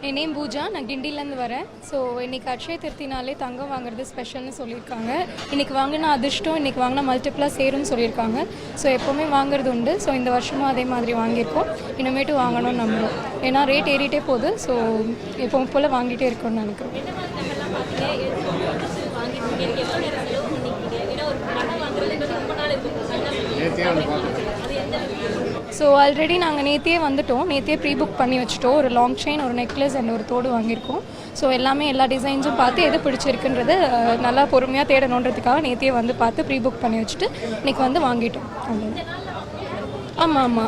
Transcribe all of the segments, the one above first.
என் name Pooja, நான் கிண்டிலேருந்து வரேன். So இன்றைக்கி அட்சய திருத்தினாலே தங்கம் வாங்குறது ஸ்பெஷல்னு சொல்லியிருக்காங்க. இன்றைக்கி வாங்கினா அதிர்ஷ்டம், இன்றைக்கி வாங்கினா மல்டிப்ளாக சேரும்னு சொல்லியிருக்காங்க. ஸோ எப்போவுமே வாங்குறது உண்டு. ஸோ இந்த வருஷமும் அதே மாதிரி வாங்கியிருக்கோம். இனிமேட்டு வாங்கணும்னு நம்புகிறோம். ஏன்னா ரேட் ஏறிட்டே போகுது. ஸோ எப்பவும் போல் வாங்கிட்டே இருக்கோம்னு நினைக்கிறோம். ஸோ ஆல்ரெடி நாங்கள் நேத்தியே வந்துட்டோம். நேத்தியே ப்ரீ புக் பண்ணி வச்சுட்டோம். ஒரு லாங் செயின், ஒரு நெக்லஸ் அண்ட் ஒரு தோடு வாங்கியிருக்கோம். ஸோ எல்லாமே எல்லா டிசைன்ஸும் பார்த்து எது பிடிச்சிருக்குன்றது நல்லா பொறுமையாக தேடணுன்றதுக்காக நேத்தியே வந்து பார்த்து ப்ரீ புக் பண்ணி வச்சுட்டு இன்றைக்கி வந்து வாங்கிட்டோம். ஆமாம்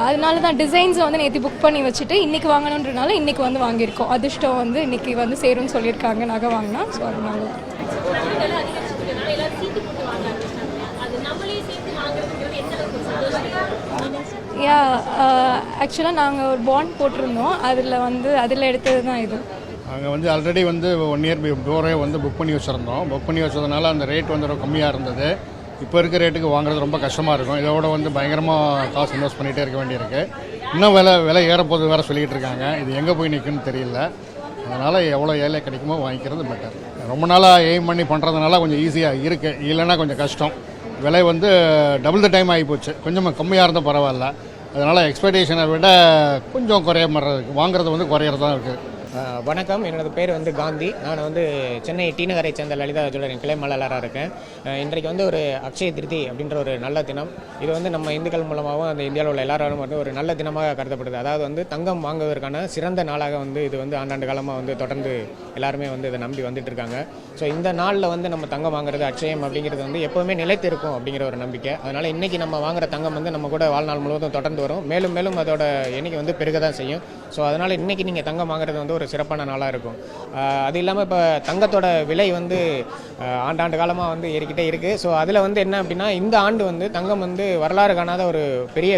அதனால தான் டிசைன்ஸை வந்து நேற்று புக் பண்ணி வச்சுட்டு இன்றைக்கி வாங்கணுன்றனால இன்றைக்கி வந்து வாங்கியிருக்கோம். அதிர்ஷ்டம் வந்து இன்றைக்கி வந்து சேரும்னு சொல்லியிருக்காங்க நகை வாங்கினா. ஸோ அதனால ஆக்சுவலாக நாங்கள் ஒரு பாண்ட் போட்டிருந்தோம். அதில் எடுத்தது தான் இது. நாங்கள் வந்து ஆல்ரெடி வந்து 1 இயர் பிஃபோரே வந்து புக் பண்ணி வச்சுருந்தோம். புக் பண்ணி வச்சதுனால அந்த ரேட் வந்து ரொம்ப கம்மியாக இருந்தது. இப்போ இருக்க ரேட்டுக்கு வாங்குறது ரொம்ப கஷ்டமாக இருக்கும். இதோட வந்து பயங்கரமாக காசு இன்வெஸ்ட் பண்ணிகிட்டே இருக்க வேண்டியிருக்கு. இன்னும் விலை ஏறப்போது வேறு சொல்லிக்கிட்டு இருக்காங்க. இது எங்கே போய் நிற்குன்னு தெரியல. அதனால் எவ்வளோ ஏழை கிடைக்குமோ வாங்கிக்கிறது பெட்டர். ரொம்ப நாளாக எய்ம் பண்ணி பண்ணுறதுனால கொஞ்சம் ஈஸியாக இருக்குது. இல்லைன்னா கொஞ்சம் கஷ்டம். விலை வந்து டபுள் த டைம் ஆகிப்போச்சு. கொஞ்சம் கம்மியாக இருந்தால் பரவாயில்ல. அதனால் எக்ஸ்பெக்டேஷனை விட கொஞ்சம் குறைய மாதிரி இருக்குது. வாங்குறது வந்து குறையிறதான் இருக்குது. வணக்கம், என்னோடய பேர் வந்து காந்தி. நான் வந்து சென்னை டி நகரை சேர்ந்த லலிதா ஜுவல்லரின் கிளை மேலாளராக இருக்கேன். இன்றைக்கு வந்து ஒரு அக்ஷய திருதி அப்படின்ற ஒரு நல்ல தினம். இது வந்து நம்ம இந்துக்கள் மூலமாகவும் அந்த இந்தியாவில் உள்ள எல்லாராலும் வந்து ஒரு நல்ல தினமாக கருதப்படுது. அதாவது வந்து தங்கம் வாங்குவதற்கான சிறந்த நாளாக வந்து இது வந்து ஆண்டாண்டு காலமாக வந்து தொடர்ந்து எல்லாருமே வந்து இதை நம்பி வந்துட்டு இருக்காங்க. ஸோ இந்த நாளில் வந்து நம்ம தங்கம் வாங்குறது அக்ஷயம் அப்படிங்கிறது வந்து எப்போவுமே நிலைத்திருக்கும் அப்படிங்கிற ஒரு நம்பிக்கை. அதனால் இன்றைக்கி நம்ம வாங்குற தங்கம் வந்து நம்ம கூட வாழ்நாள் முழுவதும் தொடர்ந்து வரும். மேலும் மேலும் அதோட எண்ணிக்கை வந்து பெருக தான் செய்யும். ஸோ அதனால் இன்றைக்கி நீங்கள் தங்கம் வாங்குறது வந்து ஒரு சிறப்பான நாளாக இருக்கும். அது இல்லாமல் இப்போ தங்கத்தோட விலை வந்து ஆண்டாண்டு காலமாக வந்து ஏறிக்கிட்டே இருக்குது. ஸோ அதில் வந்து என்ன அப்படின்னா, இந்த ஆண்டு வந்து தங்கம் வந்து வரலாறு காணாத ஒரு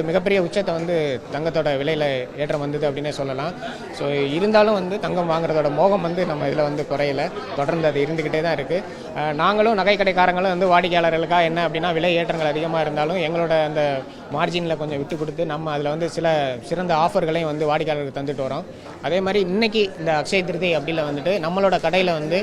மிகப்பெரிய உச்சத்தை வந்து தங்கத்தோட விலையில் ஏற்றம் வந்தது அப்படின்னே சொல்லலாம். ஸோ இருந்தாலும் வந்து தங்கம் வாங்குறதோட மோகம் வந்து நம்ம இதில் வந்து குறையல, தொடர்ந்து அது இருந்துக்கிட்டே தான் இருக்குது. நாங்களும் நகை கடைக்காரங்களும் வந்து வாடிக்கையாளர்களுக்காக என்ன அப்படின்னா, விலை ஏற்றங்கள் அதிகமாக இருந்தாலும் எங்களோட அந்த மார்ஜினில் கொஞ்சம் விட்டு கொடுத்து நம்ம அதில் வந்து சில சிறந்த ஆஃபர்களையும் வந்து வாடிக்கையாளர்களுக்கு தந்துட்டு வரோம். அதே மாதிரி இன்னைக்கு இந்த அக்ஷய திருதி அப்படியில் வந்துட்டு நம்மளோட கடையில் வந்து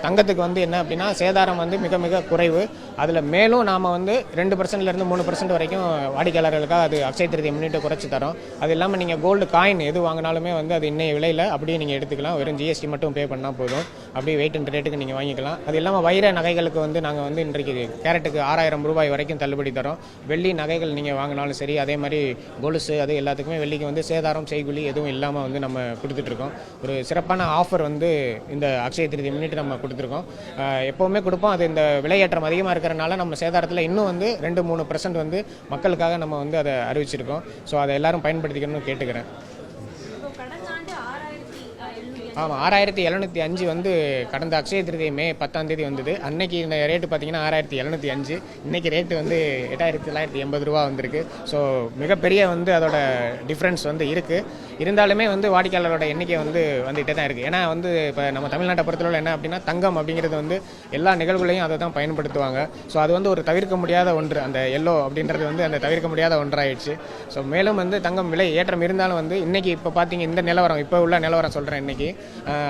தங்கத்துக்கு வந்து என்ன அப்படின்னா சேதாரம் வந்து மிக மிக குறைவு. அதில் மேலும் நாம் வந்து 2% 3% வரைக்கும் வாடிக்கையாளர்களுக்காக அது அக்ஷய திருதியை முன்னிட்டு குறைச்சி தரோம். அது இல்லாமல் நீங்கள் கோல்டு காயின் எது வாங்கினாலுமே வந்து அது இன்னைய விலையில் அப்படியே நீங்கள் எடுத்துக்கலாம். வெறும் ஜிஎஸ்டி மட்டும் பே பண்ணால் போதும். அப்படியே வெயிட் அண்ட் ரேட்டுக்கு நீங்கள் வாங்கிக்கலாம். அது இல்லாமல் வைர நகைகளுக்கு வந்து நாங்கள் வந்து இன்றைக்கு கேரட்டுக்கு 6000 ரூபாய் வரைக்கும் தள்ளுபடி தரோம். வெள்ளி நகைகள் நீங்கள் வாங்கினாலும் சரி, அதே மாதிரி கொலுசு, அது எல்லாத்துக்குமே வெள்ளிக்கு வந்து சேதாரம் செய்குலி எதுவும் இல்லாமல் வந்து நம்ம கொடுத்துட்ருக்கோம். ஒரு சிறப்பான ஆஃபர் வந்து இந்த அக்ஷய திருதி முன்னிட்டு நம்ம கொடுத்துருக்கோம். எப்போவுமே கொடுப்போம். அது இந்த விலையேற்றம் அதிகமாக இருக்கிறனால நம்ம சேதாரத்தில் இன்னும் வந்து 2-3% வந்து மக்களுக்காக நம்ம வந்து அதை அறிவிச்சிருக்கோம். ஸோ அதை எல்லாரும் பயன்படுத்திக்கணும்னு கேட்டுக்கிறேன். ஆமாம், 6705 வந்து கடந்த அக்ஷய திருதி மே 10 வந்தது. அன்னைக்கு இந்த ரேட்டு பார்த்தீங்கன்னா 6705. இன்றைக்கி ரேட்டு வந்து 8980 ரூபா வந்திருக்கு. ஸோ மிகப்பெரிய வந்து அதோட டிஃப்ரென்ஸ் வந்து இருக்குது. இருந்தாலுமே வந்து வாடிக்கையாளரோட எண்ணிக்கை வந்து வந்துகிட்டே தான் இருக்குது. ஏன்னா வந்து இப்போ நம்ம தமிழ்நாட்டை பொறுத்தளவில் என்ன அப்படின்னா, தங்கம் அப்படிங்கிறது வந்து எல்லா நிகழ்வுகளையும் அதை தான் பயன்படுத்துவாங்க. ஸோ அது வந்து ஒரு தவிர்க்க முடியாத ஒன்று. அந்த எல்லோ அப்படின்றது வந்து அந்த தவிர்க்க முடியாத ஒன்றாயிடுச்சு. ஸோ மேலும் வந்து தங்கம் விலை ஏற்றம் இருந்தாலும் வந்து இன்றைக்கி இப்போ பார்த்தீங்க, இந்த நிலவரம் இப்போ உள்ள நிலவரம் சொல்கிறேன். இன்றைக்கி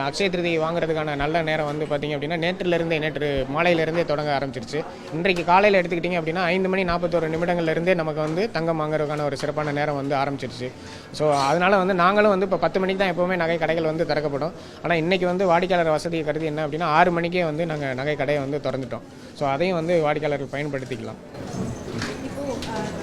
அக்ஷய திருதி வாங்குறதுக்கான நல்ல நேரம் வந்து பார்த்தீங்க அப்படின்னா நேற்று மாலையிலேருந்தே தொடங்க ஆரம்பிச்சிருச்சு. இன்றைக்கு காலையில் எடுத்துக்கிட்டிங்க அப்படின்னா 5:41 நிமிடங்கள்லேருந்தே நமக்கு வந்து தங்கம் வாங்குறதுக்கான ஒரு சிறப்பான நேரம் வந்து ஆரம்பிச்சிருச்சு. ஸோ அதனால் வந்து நாங்களும் வந்து இப்போ 10 மணிக்கு தான் எப்போவுமே நகை கடைகள் வந்து திறக்கப்படும். ஆனால் இன்றைக்கி வந்து வாடிக்கையாளர் வசதியை கருதி என்ன அப்படின்னா 6 மணிக்கே வந்து நாங்கள் நகை கடையை வந்து திறந்துட்டோம். ஸோ அதையும் வந்து வாடிக்கையாளர்கள் பயன்படுத்திக்கலாம்.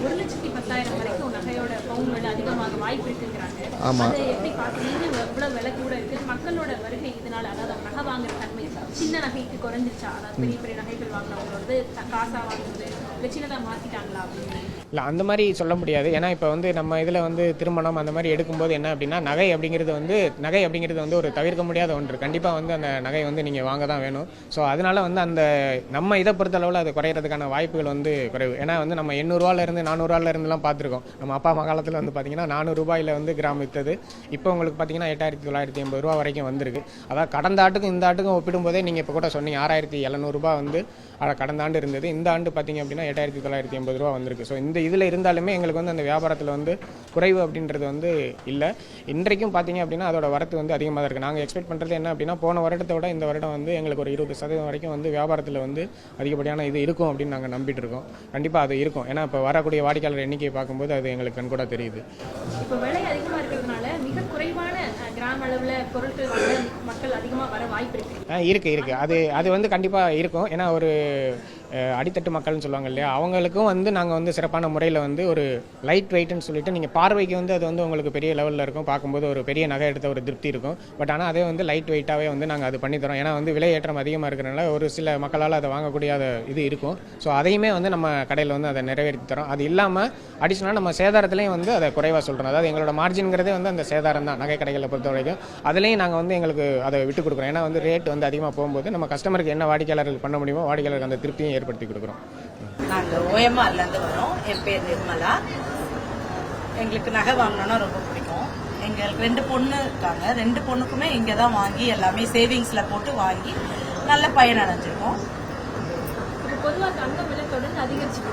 1,10,000 வரைக்கும் நகையோட பவுன் அதிகமாக வாய்ப்பு இருக்குங்கிறாங்க. ஆமாம், எப்படி பார்க்குறீங்க? எவ்வளோ விலை கூட இருக்குது? மக்களோட வருகை இதனால், அதாவது நகை வாங்குற தன்மை சின்ன நகைக்கு குறைஞ்சிருச்சா? அதாவது பெரிய பெரிய நகைகள் வாங்கினவங்களோட காசாக வாங்குறது இல்லை சின்னதாக மாற்றிட்டாங்களா அப்படின்னு? இல்லை, அந்த மாதிரி சொல்ல முடியாது. ஏன்னா இப்போ வந்து நம்ம இதில் வந்து திருமணம் அந்த மாதிரி எடுக்கும்போது என்ன அப்படின்னா, நகை அப்படிங்கிறது வந்து ஒரு தவிர்க்க முடியாத ஒன்று. கண்டிப்பாக வந்து அந்த நகை வந்து நீங்கள் வாங்க தான் வேணும். ஸோ அதனால் வந்து அந்த நம்ம இதை பொறுத்தளவில் அது குறையிறதுக்கான வாய்ப்புகள் வந்து குறைவு. ஏன்னா வந்து நம்ம 800 400 பார்த்துருக்கோம். நம்ம அப்பா அம்மா காலத்தில் வந்து பார்த்தீங்கன்னா 400 ரூபாயில் வந்து கிராம் விற்றது. இப்போ உங்களுக்கு பார்த்தீங்கன்னா 8,980 ரூபா வரைக்கும் வந்திருக்கு. அதாவது கடந்த ஆட்டுக்கும் இந்த ஆட்டுக்கும் ஒப்பிடும்போதே நீங்கள் இப்போ கூட சொன்னீங்க 6,700 ரூபா வந்து கடந்த ஆண்டு இருந்தது. இந்த ஆண்டு பார்த்தீங்க அப்படின்னா 8,980 ரூபா வந்திருக்கு. ஸோ இந்த இதில் இருந்தாலுமே எங்களுக்கு வந்து அந்த வியாபாரத்தில் வந்து குறைவு அப்படின்றது வந்து இல்லை. இன்றைக்கும் பார்த்தீங்க அப்படின்னா அதோட வரத்து வந்து அதிகமாக தான் இருக்குது. நாங்கள் எக்ஸ்பெக்ட் பண்ணுறது என்ன அப்படின்னா போன வருடத்தை விட இந்த வருடம் வந்து எங்களுக்கு ஒரு 20% வரைக்கும் வந்து வியாபாரத்தில் வந்து அதிகப்படியான இது இருக்கும் அப்படின்னு நாங்கள் நம்பிட்டு இருக்கோம். கண்டிப்பாக அது இருக்கும். ஏன்னா இப்போ வரக்கூடிய வாடிக்கையாளர் எண்ணிக்கையை பார்க்கும்போது அது எங்களுக்கு கண்கூட தெரியுது. இப்போ விலை அதிகமாக இருக்கிறதுனால மிக குறைவான கிராம அளவில் பொருட்கள் வாங்க மக்கள் அதிகமாக வர வாய்ப்பு இருக்கு. இருக்குது அது வந்து கண்டிப்பாக இருக்கும். ஏன்னா ஒரு அடித்தட்டு மக்கள்னு சொல்லுவாங்க இல்லையா, அவங்களுக்கும் வந்து நாங்கள் வந்து சிறப்பான முறையில் வந்து ஒரு லைட் வெயிட்னு சொல்லிட்டு நீங்கள் பார்வைக்கு வந்து அது வந்து உங்களுக்கு பெரிய லெவலில் இருக்கும், பார்க்கும்போது ஒரு பெரிய நகை எடுத்த ஒரு திருப்தி இருக்கும். பட் ஆனால் அதே வந்து லைட் வெயிட்டாகவே வந்து நாங்கள் அது பண்ணித்தரோம். ஏன்னா வந்து விலையேற்றம் அதிகமாக இருக்கிறனால ஒரு சில மக்களால் அதை வாங்கக்கூடிய இது இருக்கும். ஸோ அதையுமே வந்து நம்ம கடையில் வந்து அதை நிறைவேற்றி தரோம். அது இல்லாமல் அடிஷனலாக நம்ம சேதாரத்துலேயும் வந்து அதை குறைவாக சொல்கிறோம். அதாவது எங்களோட மார்ஜின்கிறதே வந்து அந்த சேதாரம் தான் நகை கடைகளை பொறுத்த வரைக்கும். அதுலேயும் நாங்கள் வந்து எங்களுக்கு அதை விட்டு கொடுக்குறோம். ஏன்னா வந்து ரேட் வந்து அதிகமாக போகும்போது நம்ம கஸ்டமருக்கு என்ன வாடிக்கையாளர்கள் பண்ண முடியுமோ வாடிக்கையாளருக்கு அந்த திருப்தியும் ஏற்படுத்தி கொடுக்குறோம். நாங்கள் ஓஎம்ஆர்லேருந்து வரோம். என் பேர் நிர்மலா. எங்களுக்கு நகை வாங்கணுன்னா ரொம்ப பிடிக்கும். எங்களுக்கு 2 பொண்ணு இருக்காங்க. 2 பொண்ணுக்குமே இங்கே தான் வாங்கி எல்லாமே சேவிங்ஸில் போட்டு வாங்கி நல்ல பயன் அடைஞ்சிருக்கோம். இப்போ பொதுவாக தங்கம் விலை தொடர்ந்து அதிகரிச்சுட்டு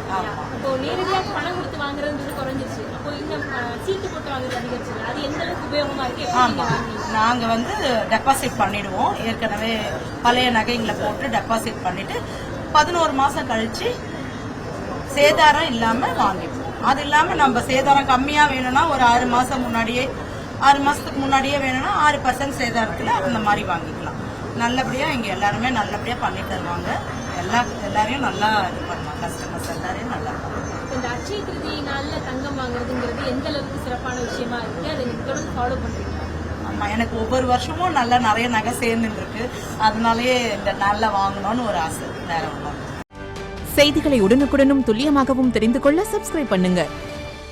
இப்போ நேரடியாக பணம் கொடுத்து வாங்குறது குறைஞ்சிருச்சு. அப்போ இன்னும் சீட்டு போட்டு வாங்குறது அதிகரிச்சு. அது எந்த அளவுக்கு உபயோகமாக இருக்கு? ஆமாம், நாங்கள் வந்து டெபாசிட் பண்ணிடுவோம். ஏற்கனவே பழைய நகைங்களை போட்டு டெபாசிட் பண்ணிட்டு 11 மாதம் கழிச்சு சேதாரம் இல்லாமல் வாங்கிப்போம். அது இல்லாமல் நம்ம சேதாரம் கம்மியாக வேணும்னா ஒரு 6 மாதத்துக்கு முன்னாடியே வேணும்னா 6% சேதாரத்தில் அந்த மாதிரி வாங்கிக்கலாம். நல்லபடியாக இங்கே எல்லாருமே நல்லபடியாக பண்ணி தருவாங்க. எல்லாரையும் நல்லா இது பண்ணுவாங்க. கஸ்டமர்ஸ் எல்லாரையும் நல்லா இந்த அட்சய திருதி நாளில் தங்கம் வாங்குறதுங்கிறது எந்த அளவுக்கு சிறப்பான விஷயமா இருக்கு? அதை நீங்கள் தொடர்ந்து ஃபாலோ பண்ணுறீங்க? ஆமாம், எனக்கு ஒவ்வொரு வருஷமும் நல்லா நிறைய நகை சேர்ந்துருக்கு. அதனாலேயே இந்த நாளில் வாங்கணும்னு ஒரு ஆசை. வேற ஒன்றும். செய்திகளை உடனுக்குடனும் துல்லியமாகவும் தெரிந்து கொள்ள சப்ஸ்கிரைப் பண்ணுங்க.